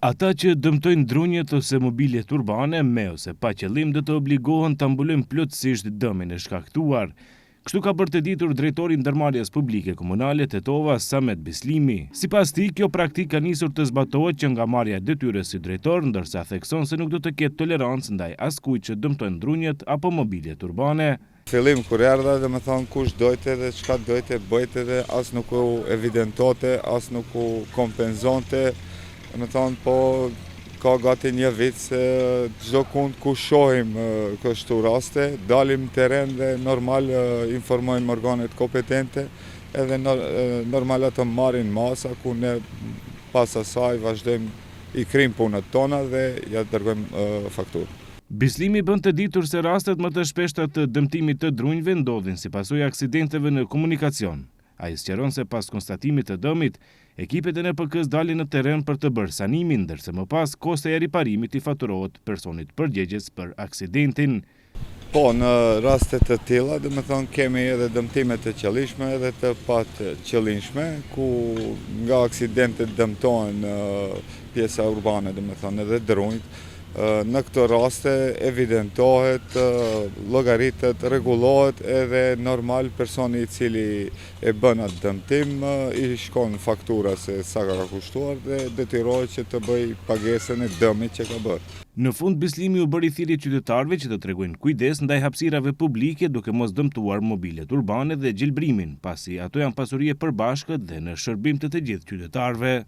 Ata që dëmtojnë drunjet ose mobiljet urbane me ose pa qëllim do të obligohen të ambulojnë plotësisht dëmin e shkaktuar. Kështu ka bërë të ditur drejtori i Ndërmarrjes Publike Komunale Tetova Samet Bislimi. Sipas tij, kjo praktikë ka nisur të zbatohet që nga marrja e detyrës si drejtor, ndërsa thekson se nuk do të ketë tolerancë ndaj askujt që dëmtojnë drunjet apo mobiljet urbane. Fillim kur erdha dhe më thonë kush dojte dhe çka dojte bëjte dhe as nuk u evidentote, as nuk u kompenzonte. Me thonë, po ka gati një vit se çdo kund ku shohim kështu raste, dalim në teren dhe normal informojmë organet kompetente, edhe normal ato marrin masa ku ne pas asaj vazhdojmë i kryjmë punët tona dhe ja dërgojmë fakturë. Bislimi bën të ditur se rastet më të shpeshta të dëmtimit të drunjve ndodhin si pasojë aksidenteve në komunikacion. Ai sqaron se pas konstatimit të dëmit, ekipet e NPK-s dalin në teren për të bërë sanimin, ndërsa më pas kosta e riparimit i faturohet personit përgjegjës për aksidentin. Po, në rastet të tilla, do të thonë kemi edhe dëmtime të qëllishme edhe të pa të qëllimshme, ku nga aksidentet dëmtohen pjesa urbane, do të thonë edhe drunjt. Në këto raste evidentohet, llogaritet, rregullohet edhe normal personi i cili e bën atë dëmtim i shkon faktura se sa ka kushtuar dhe detyrohet që të bëj pagesën e dëmit që ka bërë. Në fund, Bislimi u bëri thirrje qytetarëve që të tregojnë kujdes ndaj hapësirave publike duke mos dëmtuar mobilet urbane dhe gjelbrimin, pasi ato janë pasuri e përbashkët dhe në shërbim të gjithë qytetarëve.